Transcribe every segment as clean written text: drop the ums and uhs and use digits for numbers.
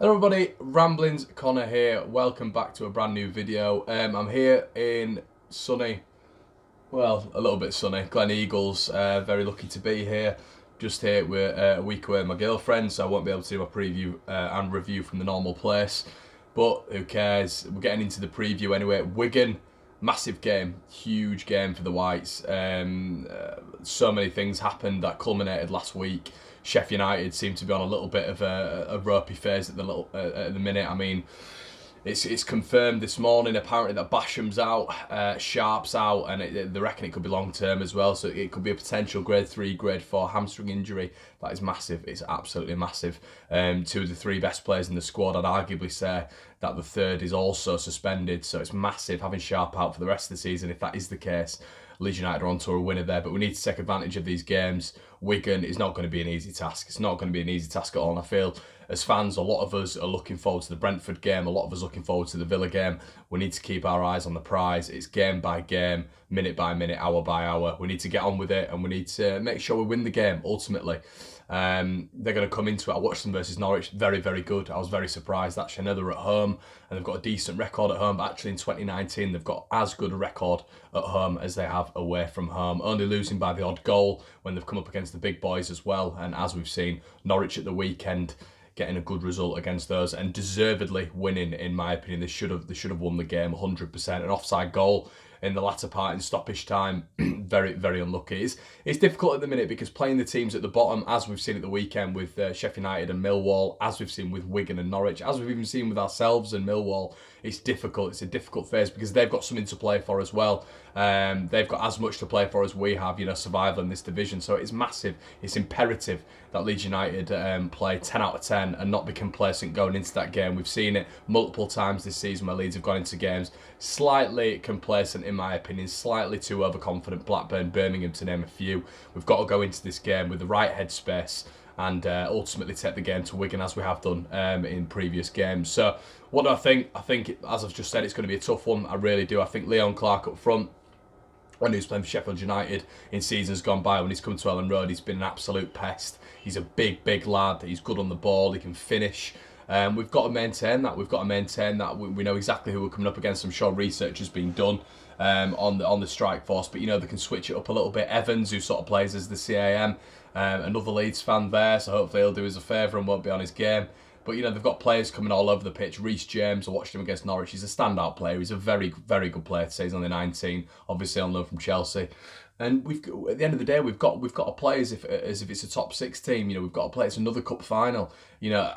Hello everybody, Ramblings Conor here. Welcome back to a brand new video. I'm here in sunny, well, a little bit sunny, Glen Eagles. Very lucky to be here. Just here, we're a week away with my girlfriend, so I won't be able to do my preview and review from the normal place. But who cares? We're getting into the preview anyway. Wigan, massive game, huge game for the Whites. So many things happened that culminated last week. Sheffield United seem to be on a little bit of a ropey phase at the minute. I mean, it's confirmed this morning apparently that Basham's out, Sharp's out, and they reckon it could be long term as well. So it could be a potential grade 3, grade 4 hamstring injury. That is massive. It's absolutely massive. Two of the three best players in the squad, I'd arguably say that the third is also suspended. So it's massive having Sharp out for the rest of the season. If that is the case, Leeds United are on to a winner there, but we need to take advantage of these games. Wigan is not going to be an easy task. It's not going to be an easy task at all. And I feel as fans, a lot of us are looking forward to the Brentford game. A lot of us are looking forward to the Villa game. We need to keep our eyes on the prize. It's game by game, minute by minute, hour by hour. We need to get on with it, and we need to make sure we win the game ultimately. They're going to come into it. I watched them versus Norwich. Very, very good. I was very surprised actually. I know they're at home and they've got a decent record at home, but actually in 2019 they've got as good a record at home as they have away from home, only losing by the odd goal when they've come up against the big boys as well. And as we've seen, Norwich at the weekend getting a good result against those and deservedly winning, in my opinion. They should have won the game 100%. An offside goal in the latter part in stoppage time, very, very unlucky. It's difficult at the minute because playing the teams at the bottom, as we've seen at the weekend with Sheffield United and Millwall, as we've seen with Wigan and Norwich, as we've even seen with ourselves and Millwall, it's difficult. It's a difficult phase because they've got something to play for as well. They've got as much to play for as we have, survival in this division. So it's massive. It's imperative that Leeds United play 10 out of 10 and not be complacent going into that game. We've seen it multiple times this season where Leeds have gone into games slightly complacent, in my opinion, slightly too overconfident. Blackburn, Birmingham, to name a few. We've got to go into this game with the right headspace and ultimately take the game to Wigan as we have done in previous games. So what do I think? I think, as I've just said, it's going to be a tough one. I really do. I think Leon Clark up front, when he was playing for Sheffield United in seasons gone by, when he's come to Ellen Road, he's been an absolute pest. He's a big, big lad. He's good on the ball. He can finish. We've got to maintain that. We've got to maintain that. We know exactly who we're coming up against. I'm sure research has been done on the strike force, but they can switch it up a little bit. Evans, who sort of plays as the CAM, another Leeds fan there, so hopefully he'll do us a favour and won't be on his game. But they've got players coming all over the pitch. Reece James, I watched him against Norwich. He's a standout player. He's a very, very good player to say. He's only 19, obviously on loan from Chelsea. And at the end of the day, we've got to play as if it's a top 6 team. We've got to play. It's another cup final.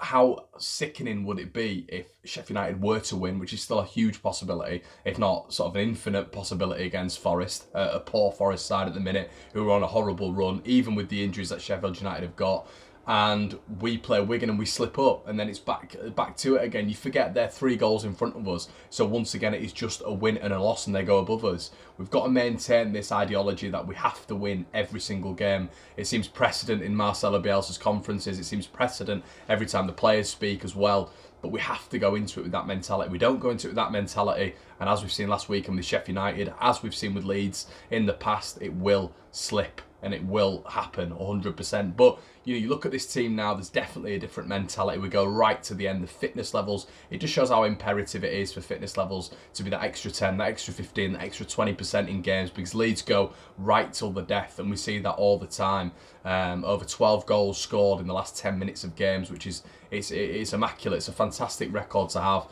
How sickening would it be if Sheffield United were to win, which is still a huge possibility, if not sort of an infinite possibility against Forest, a poor Forest side at the minute, who are on a horrible run, even with the injuries that Sheffield United have got. And we play Wigan and we slip up, and then it's back to it again. You forget they're 3 goals in front of us, so once again it is just a win and a loss and they go above us. We've got to maintain this ideology that we have to win every single game. It seems precedent in Marcelo Bielsa's conferences. It seems precedent every time the players speak as well. But we have to go into it with that mentality. We don't go into it with that mentality, and as we've seen last week with Sheffield United, as we've seen with Leeds in the past, it will slip and it will happen 100%. But you look at this team now, there's definitely a different mentality. We go right to the end. The fitness levels, it just shows how imperative it is for fitness levels to be that extra 10, that extra 15, that extra 20% in games, because Leeds go right till the death, and we see that all the time. Over 12 goals scored in the last 10 minutes of games, which is it's immaculate. It's a fantastic record to have.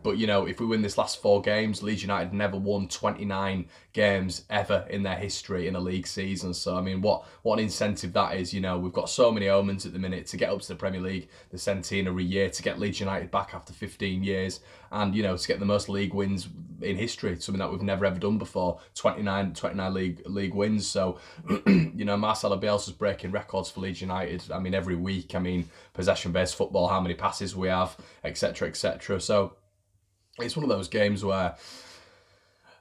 But if we win this last 4 games, Leeds United never won 29 games ever in their history in a league season. So I mean, what an incentive that is. We've got so many omens at the minute to get up to the Premier League, the centenary year, to get Leeds United back after 15 years, and to get the most league wins in history, something that we've never ever done before. 29 league wins. So Marcelo Bielsa's breaking records for Leeds United. I mean, every week. I mean, possession-based football, how many passes we have, etc., etc. So it's one of those games where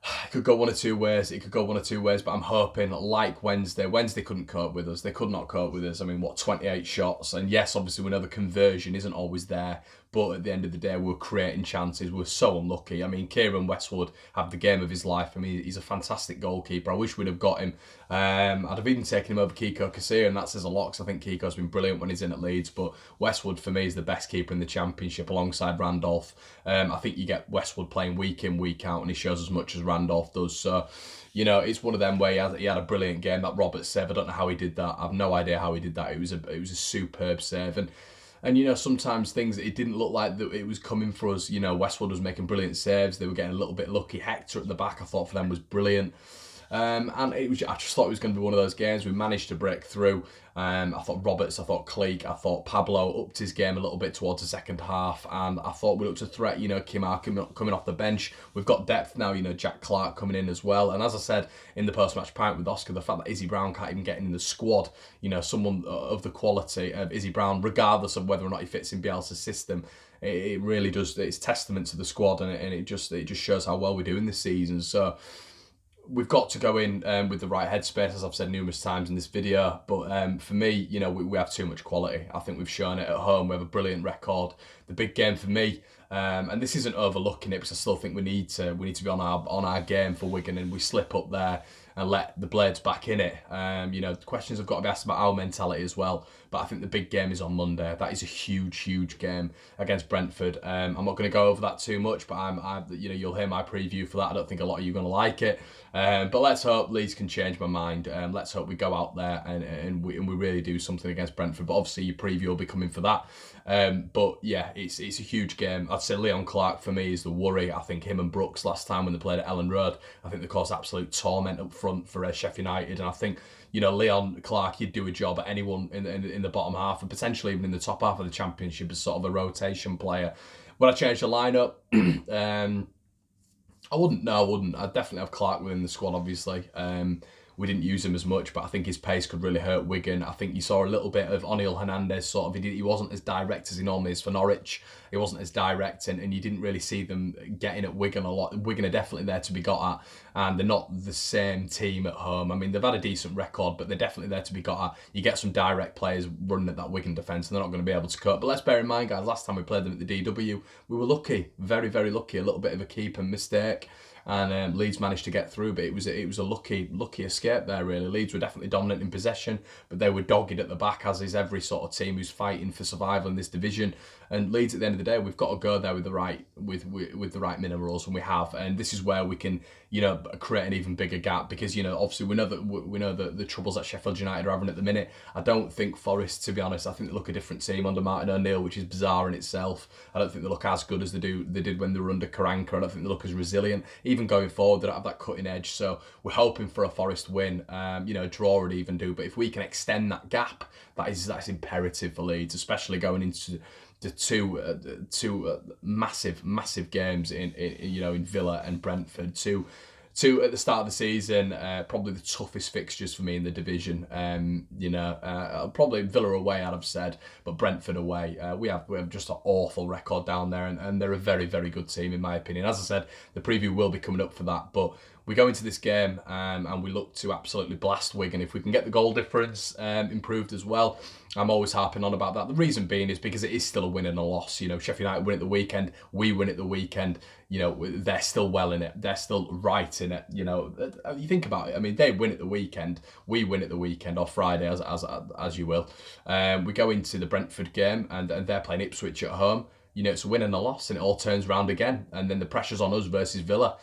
It could go one or two ways. It could go one or two ways, but I'm hoping, like Wednesday. Wednesday couldn't cope with us. They could not cope with us. I mean, what, 28 shots? And yes, obviously we know the conversion isn't always there, but at the end of the day, we're creating chances. We're so unlucky. I mean, Kieran Westwood had the game of his life. I mean, he's a fantastic goalkeeper. I wish we'd have got him. I'd have even taken him over Kiko Casilla, and that says a lot because I think Kiko's been brilliant when he's in at Leeds. But Westwood, for me, is the best keeper in the Championship alongside Randolph. I think you get Westwood playing week in, week out, and he shows as much as Randolph does. So, you know, it's one of them where he had a brilliant game. That Roberts save, I don't know how he did that. I have no idea how he did that. It was a superb save. And you know, sometimes things, it didn't look like that it was coming for us. You know, Westwood was making brilliant saves. They were getting a little bit lucky. Hector at the back, I thought for them was brilliant. And it was, I just thought it was going to be one of those games. We managed to break through. I thought Roberts, I thought Cleek, I thought Pablo upped his game a little bit towards the second half, and I thought we looked a threat. You know, Kimar coming off the bench. We've got depth now. You know, Jack Clark coming in as well. And as I said in the post-match pint with Oscar, the fact that Izzy Brown can't even get in the squad. You know, someone of the quality of Izzy Brown, regardless of whether or not he fits in Bielsa's system, it really does. It's testament to the squad, and it just shows how well we're doing this season. So we've got to go in with the right headspace, as I've said numerous times in this video. But for me, you know, we have too much quality. I think we've shown it at home. We have a brilliant record. The big game for me, and this isn't overlooking it, because I still think we need to be on our game for Wigan, and we slip up there and let the Blades back in it. You know, questions have got to be asked about our mentality as well. But I think the big game is on Monday. That is a huge game against Brentford. I'm not going to go over that too much, but you know, you'll hear my preview for that. I don't think a lot of you are going to like it. But let's hope Leeds can change my mind. Let's hope we go out there and we really do something against Brentford. But obviously your preview will be coming for that. But yeah, it's a huge game. I'd say Leon Clark for me is the worry. I think him and Brooks last time when they played at Ellen Road, I think they caused absolute torment up front for Sheffield United. And I think, you know, Leon Clark, he'd do a job at anyone in the bottom half and potentially even in the top half of the Championship as sort of a rotation player. Would I change the lineup? I wouldn't. I'd definitely have Clark within the squad, obviously. We didn't use him as much, but I think his pace could really hurt Wigan. I think you saw a little bit of O'Neill Hernandez, sort of. He wasn't as direct as he normally is for Norwich. He wasn't as direct, and you didn't really see them getting at Wigan a lot. Wigan are definitely there to be got at, and they're not the same team at home. I mean, they've had a decent record, but they're definitely there to be got at. You get some direct players running at that Wigan defence, and they're not going to be able to cope. But let's bear in mind, guys, last time we played them at the DW, we were lucky, very lucky. A little bit of a keeper mistake. And Leeds managed to get through, but it was a lucky escape there, really. Leeds were definitely dominant in possession, but they were dogged at the back, as is every sort of team who's fighting for survival in this division. And Leeds, at the end of the day, we've got to go there with the right minerals, and we have. And this is where we can, you know, create an even bigger gap, because, you know, obviously we know that the troubles that Sheffield United are having at the minute. I don't think Forest, to be honest, I think they look a different team under Martin O'Neill, which is bizarre in itself. I don't think they look as good as they did when they were under Karanka. I don't think they look as resilient. Even going forward, they don't have that cutting edge. So we're hoping for a Forest win. You know, draw would even do. But if we can extend that gap, that's imperative for Leeds, especially going into the two massive games in Villa and Brentford. Two at the start of the season, probably the toughest fixtures for me in the division. Probably Villa away, I'd have said, but Brentford away. We have just an awful record down there, and they're a very good team in my opinion. As I said, the preview will be coming up for that, but we go into this game and we look to absolutely blast Wigan. If we can get the goal difference improved as well, I'm always harping on about that. The reason being is because it is still a win and a loss. You know, Sheffield United win at the weekend, we win at the weekend. You know, they're still well in it. They're still right in it. You know, you think about it. I mean, they win at the weekend, we win at the weekend, or Friday, as you will. We go into the Brentford game and they're playing Ipswich at home. You know, it's a win and a loss, and it all turns round again. And then the pressure's on us versus Villa.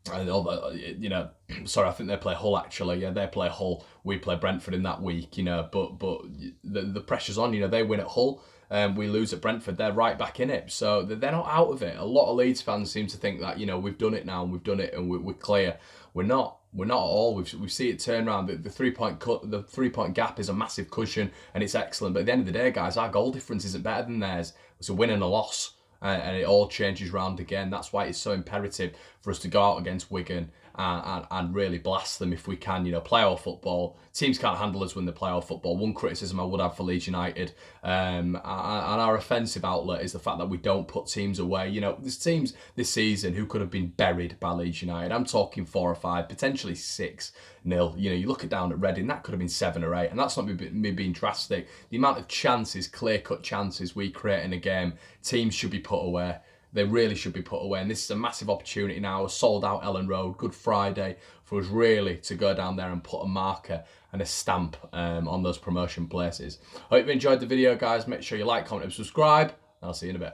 You know, sorry, I think they play Hull actually. Yeah, they play Hull. We play Brentford in that week. You know, but the pressure's on. You know, they win at Hull. We lose at Brentford. They're right back in it. So they're not out of it. A lot of Leeds fans seem to think that, you know, we've done it now and we've done it and we're clear. We're not. We're not at all. We see it turn around. The 3 point gap is a massive cushion and it's excellent. But at the end of the day, guys, our goal difference isn't better than theirs. It's a win and a loss. And it all changes round again. That's why it's so imperative for us to go out against Wigan and really blast them if we can. You know, play our football. Teams can't handle us when they play our football. One criticism I would have for Leeds United and our offensive outlet is the fact that we don't put teams away. You know, there's teams this season who could have been buried by Leeds United. I'm talking 4 or 5, potentially 6-0. You know, you look down at Reading, that could have been 7 or 8, and that's not me being drastic. The amount of chances, clear-cut chances we create in a game, teams should be put away. They really should be put away, and this is a massive opportunity now. A sold-out Ellen Road, Good Friday, for us really to go down there and put a marker and a stamp on those promotion places. I hope you enjoyed the video, guys. Make sure you like, comment, and subscribe, and I'll see you in a bit.